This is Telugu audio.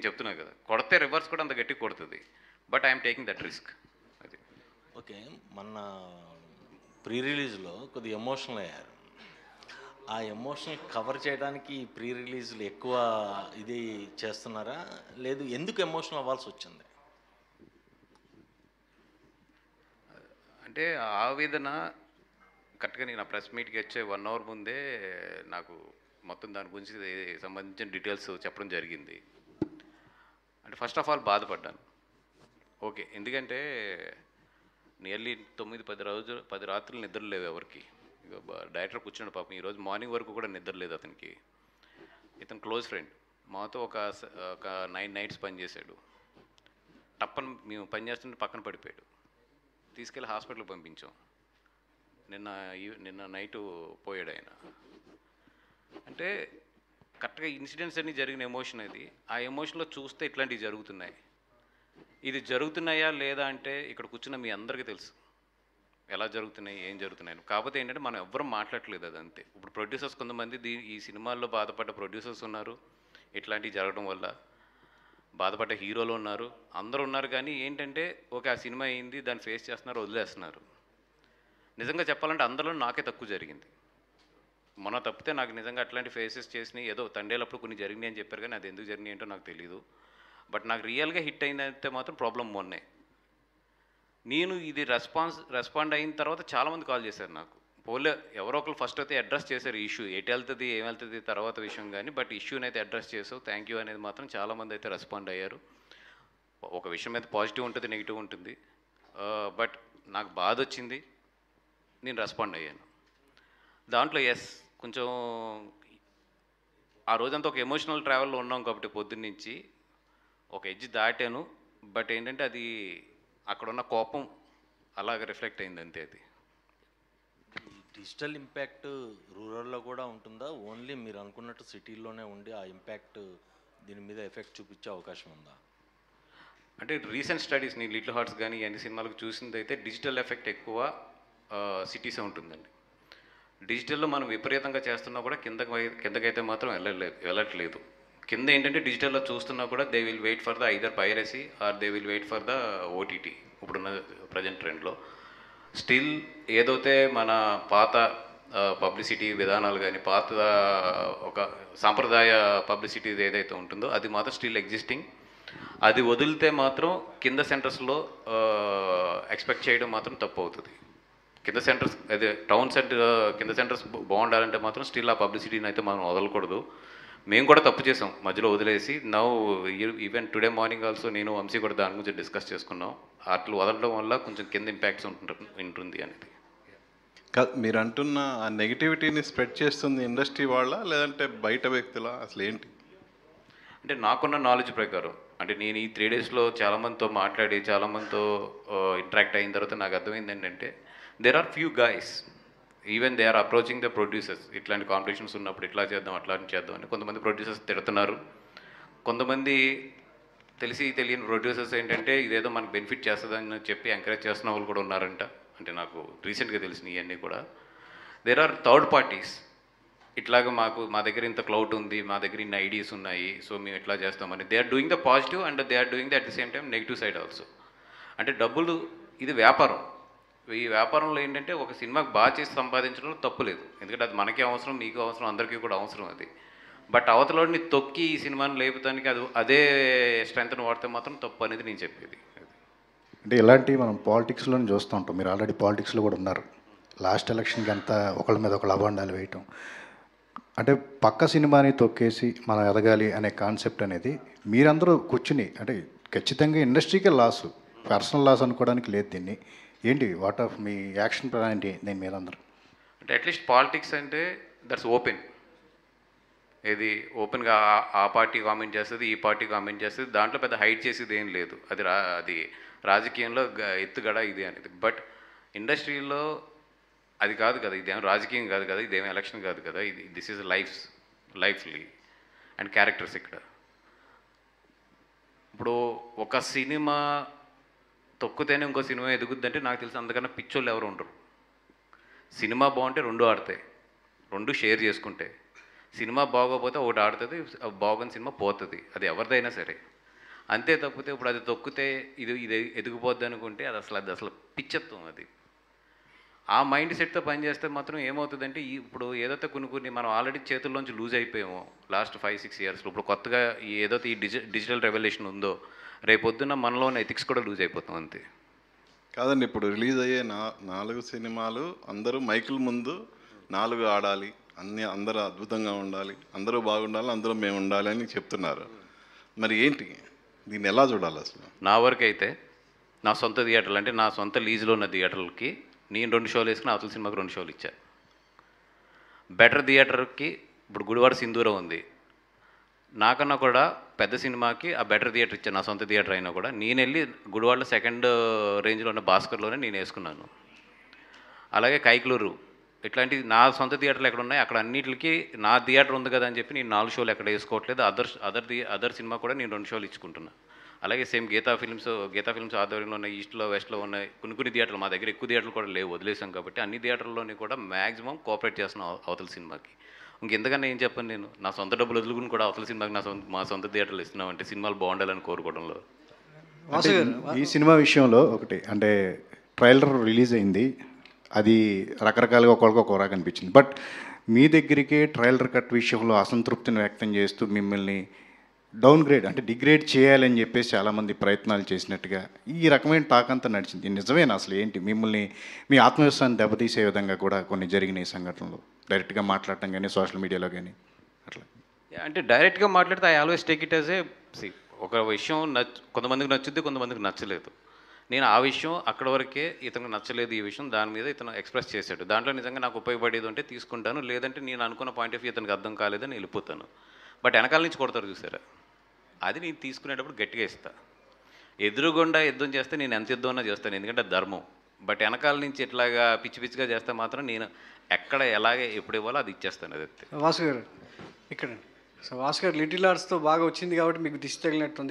నేను చెప్తున్నా కదా, కొడితే రివర్స్ కూడా అంత గట్టి కొడుతుంది. But I'm taking that risk. అది ఓకే. మొన్న ప్రీ రిలీజ్లో కొద్దిగా ఎమోషనల్ అయ్యారు. ఆ ఎమోషనల్ కవర్ చేయడానికి ప్రీ రిలీజ్లు ఎక్కువ ఇది చేస్తున్నారా, లేదు ఎందుకు ఎమోషనల్ అవ్వాల్సి వచ్చింది? అంటే ఆవేదన కరెక్ట్గా నేను ఆ ప్రెస్ మీట్కి వచ్చే 1 అవర్ ముందే నాకు మొత్తం దాని గురించి సంబంధించిన డీటెయిల్స్ చెప్పడం జరిగింది. అంటే ఫస్ట్ ఆఫ్ ఆల్ బాధపడ్డాను. ఓకే, ఎందుకంటే నియర్లీ 9-10 రాత్రులు నిద్ర లేవు ఎవరికి. ఇక డైరెక్టర్ కూర్చున్నాడు పాపం, ఈరోజు మార్నింగ్ వరకు కూడా నిద్ర లేదు అతనికి. ఇతను క్లోజ్ ఫ్రెండ్, మాతో ఒక 9 నైట్స్ పనిచేశాడు. టప్పని మేము పని చేస్తుంటే పక్కన పడిపోయాడు. తీసుకెళ్ళి హాస్పిటల్కి పంపించాం. నిన్న నైటు పోయాడు ఆయన. అంటే కరెక్ట్గా ఇన్సిడెంట్స్ అన్నీ జరిగిన ఎమోషన్ అది. ఆ ఎమోషన్లో చూస్తే ఇట్లాంటివి జరుగుతున్నాయి. ఇది జరుగుతున్నాయా లేదా అంటే ఇక్కడ కూర్చున్న మీ అందరికీ తెలుసు ఎలా జరుగుతున్నాయి, ఏం జరుగుతున్నాయి. కాకపోతే ఏంటంటే మనం ఎవ్వరం మాట్లాడట్లేదు, అది అంతే. ఇప్పుడు ప్రొడ్యూసర్స్ కొంతమంది ఈ సినిమాల్లో బాధపడ్డ ప్రొడ్యూసర్స్ ఉన్నారు, ఇట్లాంటివి జరగడం వల్ల బాధపడ్డ హీరోలు ఉన్నారు, అందరూ ఉన్నారు. కానీ ఏంటంటే ఓకే, ఆ సినిమా అయింది, దాన్ని ఫేస్ చేస్తున్నారు, వదిలేస్తున్నారు. నిజంగా చెప్పాలంటే అందరిలో నాకే తక్కువ జరిగింది. మొన్న తప్పితే నాకు నిజంగా అట్లాంటి ఫేసెస్ చేసినాయి, ఏదో తండేలప్పుడు కొన్ని జరిగినాయి అని చెప్పారు, కానీ అది ఎందుకు జరిగినాయి ఏంటో నాకు తెలియదు. బట్ నాకు రియల్గా హిట్ అయిందంటే మాత్రం ప్రాబ్లం మొన్నే. నేను ఇది రెస్పాండ్ అయిన తర్వాత చాలామంది కాల్ చేశారు నాకు. పోలే ఎవరో ఒకరు ఫస్ట్ అయితే అడ్రస్ చేశారు ఇష్యూ, ఎటు వెళ్తుంది ఏం వెళ్తుంది తర్వాత విషయం కానీ, బట్ ఇష్యూని అయితే అడ్రస్ చేసావు, థ్యాంక్ యూ అనేది మాత్రం చాలామంది అయితే రెస్పాండ్ అయ్యారు. ఒక విషయం అయితే పాజిటివ్ ఉంటుంది, నెగిటివ్ ఉంటుంది. బట్ నాకు బాధ వచ్చింది, నేను రెస్పాండ్ అయ్యాను దాంట్లో. ఎస్, కొంచెం ఆ రోజంతా ఒక ఎమోషనల్ ట్రావెల్లో ఉన్నాం కాబట్టి పొద్దున్నుంచి ఒక ఎడ్జ్ దాటాను. బట్ ఏంటంటే అది అక్కడున్న కోపం అలాగ రిఫ్లెక్ట్ అయింది అంతే. అది డిజిటల్ ఇంపాక్ట్ రూరల్లో కూడా ఉంటుందా, ఓన్లీ మీరు అనుకున్నట్టు సిటీల్లోనే ఉండి ఆ ఇంపాక్ట్ దీని మీద ఎఫెక్ట్ చూపించే అవకాశం ఉందా? అంటే రీసెంట్ స్టడీస్ నేను లిటిల్ హార్ట్స్ కానీ అన్ని సినిమాలకు చూసింది అయితే డిజిటల్ ఎఫెక్ట్ ఎక్కువ సిటీసే ఉంటుందండి. డిజిటల్లో మనం విపరీతంగా చేస్తున్నా కూడా కిందకైతే మాత్రం వెళ్ళట్లేదు. కింద ఏంటంటే డిజిటల్లో చూస్తున్నా కూడా they will wait for the either piracy or they will wait for the OTT. ఇప్పుడున్న ప్రజెంట్ ట్రెండ్లో స్టిల్ ఏదైతే మన పాత పబ్లిసిటీ విధానాలు కానీ పాత ఒక సాంప్రదాయ పబ్లిసిటీ ఏదైతే ఉంటుందో అది మాత్రం స్టిల్ ఎగ్జిస్టింగ్. అది వదిలితే మాత్రం కింద సెంటర్స్లో ఎక్స్పెక్ట్ చేయడం మాత్రం తప్పు అవుతుంది. కింద సెంటర్స్ అదే టౌన్ సెంటర్ కింద సెంటర్స్ బాగుండాలంటే మాత్రం స్టిల్ ఆ పబ్లిసిటీని అయితే మనం వదలకూడదు. మేము కూడా తప్పు చేసాం మధ్యలో వదిలేసి. Now even today morning also నేను వంశీ కూడా దాని గురించి డిస్కస్ చేసుకున్నాం. అట్లు వదలడం వల్ల కొంచెం కింద ఇంపాక్ట్స్ ఉంటుంది అనేది. మీరు అంటున్న ఆ నెగిటివిటీని స్ప్రెడ్ చేస్తుంది ఇండస్ట్రీ వాళ్ళ లేదంటే బయట వ్యక్తుల, అసలు ఏంటి? అంటే నాకున్న నాలెడ్జ్ ప్రకారం, అంటే నేను ఈ 3 డేస్లో చాలామందితో మాట్లాడి చాలామందితో ఇంటరాక్ట్ అయిన తర్వాత నాకు అర్థమైంది ఏంటంటే there are few guys even they are approaching the producers. ఇట్లాంటి కాంపిటీషన్స్ ఉన్నప్పుడు ఇట్లా చేద్దాం అట్లా చేద్దాం అని కొంతమంది ప్రొడ్యూసర్స్ తిడుతున్నారు. కొంతమంది తెలిసి తెలియని ప్రొడ్యూసర్స్ ఏంటంటే ఇదేదో మనకు బెనిఫిట్ చేస్తుందని చెప్పి ఎంకరేజ్ చేస్తున్న వాళ్ళు కూడా ఉన్నారంట. అంటే నాకు రీసెంట్గా తెలిసినవి ఇవన్నీ కూడా. దేర్ ఆర్ థర్డ్ పార్టీస్, ఇట్లాగ మా దగ్గర ఇంత క్లౌడ్ ఉంది, మా దగ్గర ఇన్ని ఐడియాస్ ఉన్నాయి, సో మేము ఎట్లా చేస్తామని. They are doing the positive and they are doing the at the same time negative side also. అంటే డబ్బులు, ఇది వ్యాపారం. ఈ వ్యాపారంలో ఏంటంటే ఒక సినిమాకి బాగా చేసి సంపాదించడంలో తప్పు లేదు, ఎందుకంటే అది మనకే అవసరం, మీకు అవసరం, అందరికీ కూడా అవసరం అది. బట్ అవతలని తొక్కి ఈ సినిమాని లేపుతానికి అదే స్ట్రెంత్ని వాడితే మాత్రం తప్పు అనేది నేను చెప్పేది. అంటే ఇలాంటివి మనం పాలిటిక్స్లోనే చూస్తూ ఉంటాం. మీరు ఆల్రెడీ పాలిటిక్స్లో కూడా ఉన్నారు. లాస్ట్ ఎలక్షన్కి అంతా ఒకళ్ళ మీద ఒకళ్ళ అభాండాలు వేయటం, అంటే పక్క సినిమాని తొక్కేసి మనం ఎదగాలి అనే కాన్సెప్ట్ అనేది మీరందరూ కూర్చుని, అంటే ఖచ్చితంగా ఇండస్ట్రీకే లాస్, పర్సనల్ లాస్ అనుకోవడానికి లేదు దీన్ని. ఏంటి what of me action plan ఏంటి దీని మీద అందరూ? అంటే అట్లీస్ట్ పాలిటిక్స్ అంటే దట్స్ ఓపెన్. ఇది ఓపెన్గా ఆ పార్టీ కామెంట్ చేస్తుంది, ఈ పార్టీ కామెంట్ చేస్తుంది, దాంట్లో పెద్ద హైడ్ చేసేది ఏం లేదు. అది రాజకీయంలో ఎత్తుగడ ఇది అనేది. బట్ ఇండస్ట్రీలో అది కాదు కదా, ఇదేం రాజకీయం కాదు కదా, ఇదేం ఎలక్షన్ కాదు కదా, ఇది దిస్ ఈజ్ లైఫ్లీ అండ్ క్యారెక్టర్స్. ఇక్కడ ఇప్పుడు ఒక సినిమా తొక్కుతేనే ఇంకో సినిమా ఎదుగుద్దంటే నాకు తెలిసి అంతకన్నా పిచ్చోళ్ళు ఎవరు ఉండరు. సినిమా బాగుంటే రెండు ఆడతాయి, రెండు షేర్ చేసుకుంటే. సినిమా బాగోపోతే ఒకటి ఆడుతుంది, బాగున్న సినిమా పోతుంది, అది ఎవరిదైనా సరే. అంతే తప్పితే ఇప్పుడు అది తొక్కితే ఇది ఎదిగిపోద్ది అనుకుంటే అది అసలు పిచ్చత్వం అది. ఆ మైండ్ సెట్తో పనిచేస్తే మాత్రం ఏమవుతుందంటే ఇప్పుడు ఏదైతే కొన్ని మనం ఆల్రెడీ చేతుల్లోంచి లూజ్ అయిపోయామో లాస్ట్ 5-6 ఇయర్స్లో, ఇప్పుడు కొత్తగా ఏదైతే ఈ డిజిటల్ రెవల్యూషన్ ఉందో, రేపొద్దున మనలో ఉన్న ఎథిక్స్ కూడా లూజ్ అయిపోతాం అంతే. కాదండి, ఇప్పుడు రిలీజ్ అయ్యే 4 సినిమాలు అందరూ మైకుల ముందు 4 ఆడాలి, అందరూ అద్భుతంగా ఉండాలి, అందరూ బాగుండాలి, అందరూ మేము ఉండాలి అని చెప్తున్నారు. మరి ఏంటి దీన్ని ఎలా చూడాలి అసలు? నా వరకు అయితే నా సొంత థియేటర్లు, అంటే నా సొంత లీజులో ఉన్న థియేటర్లకి నేను 2 షోలు వేసుకుని అవతల సినిమాకి 2 షోలు ఇచ్చా. బెటర్ థియేటర్కి ఇప్పుడు గుడివాడ సింధూరం ఉంది, నాకన్నా కూడా పెద్ద సినిమాకి ఆ బెటర్ థియేటర్ ఇచ్చాను. నా సొంత థియేటర్ అయినా కూడా నేను వెళ్ళి గుడివాడలో సెకండ్ రేంజ్లో ఉన్న భాస్కర్లోనే నేను వేసుకున్నాను. అలాగే కైక్లూరు, ఇట్లాంటివి నా సొంత థియేటర్లు ఎక్కడ ఉన్నాయి అక్కడ అన్నిటికి నా థియేటర్ ఉంది కదా అని చెప్పి నేను 4 షోలు ఎక్కడ వేసుకోవట్లేదు. అదర్ సినిమా కూడా నేను 2 షోలు ఇచ్చుకుంటున్నాను. అలాగే సేమ్ గీతా ఫిల్మ్స్ ఆధ్వర్యంలో ఉన్న ఈస్ట్లో వెస్ట్లో ఉన్న కొన్ని థియేటర్లు, మా దగ్గర ఎక్కువ థియేటర్లు కూడా లేవు, వదిలేసాం కాబట్టి అన్ని థియేటర్లోని కూడా మ్యాక్సిమం కోఆపరేట్ చేస్తున్నాం అవతల సినిమాకి. ఇంకెంతకన్నా ఏం చెప్పను నేను, నా సొంత డబ్బులు వదులుకుని కూడా అవతల సినిమాకి మా సొంత థియేటర్లు ఇస్తున్నాం అంటే సినిమాలు బాగుండాలని కోరుకోవడంలో. అంటే ఈ సినిమా విషయంలో ఒకటి అంటే ట్రైలర్ రిలీజ్ అయింది, అది రకరకాలుగా ఒక్కొక్క రకంగా అనిపించింది. బట్ మీ దగ్గరికి ట్రైలర్ కట్ విషయంలో అసంతృప్తిని వ్యక్తం చేస్తూ మిమ్మల్ని డౌన్ గ్రేడ్ అంటే డిగ్రేడ్ చేయాలని చెప్పేసి చాలామంది ప్రయత్నాలు చేసినట్టుగా ఈ రకమైన టాక్ అంతా నడిచింది. నిజమేనా అసలు ఏంటి? మిమ్మల్ని మీ ఆత్మవిశ్వాసాన్ని దెబ్బతీసే విధంగా కూడా కొన్ని జరిగినాయి సంఘటనలు, డైరెక్ట్గా మాట్లాడటం కానీ సోషల్ మీడియాలో కానీ అట్లా. అంటే డైరెక్ట్గా మాట్లాడితే I always take it as a ఒక విషయం కొంతమందికి నచ్చుద్ది, కొంతమందికి నచ్చలేదు. నేను ఆ విషయం అక్కడ వరకే, ఇతనికి నచ్చలేదు ఈ విషయం, దాని మీద ఇతను ఎక్స్ప్రెస్ చేశాడు. దాంట్లో నిజంగా నాకు ఉపయోగపడేది ఉంటే తీసుకుంటాను, లేదంటే నేను అనుకున్న పాయింట్ ఆఫ్ వ్యూ ఇతనికి అర్థం కాలేదని వెళ్ళిపోతాను. బట్ వెనకాల నుంచి కొడతారు చూసారా, అది నేను తీసుకునేటప్పుడు గట్టిగా ఇస్తాను. ఎదురుగుండా యుద్ధం చేస్తే నేను ఎంత యుద్ధమైనా చేస్తాను, ఎందుకంటే ధర్మం. బట్ వెనకాల నుంచి ఇట్లాగా పిచ్చిగా చేస్తే మాత్రం నేను ఎక్కడ ఎలాగే ఎప్పుడు ఇవ్వాలో అది ఇచ్చేస్తాను. అది వాసు గారు ఇక్కడ సో వాసు గారు లిటిల్ ఆర్ట్స్తో బాగా వచ్చింది కాబట్టి మీకు దిష్టి తగిలినట్టుంది.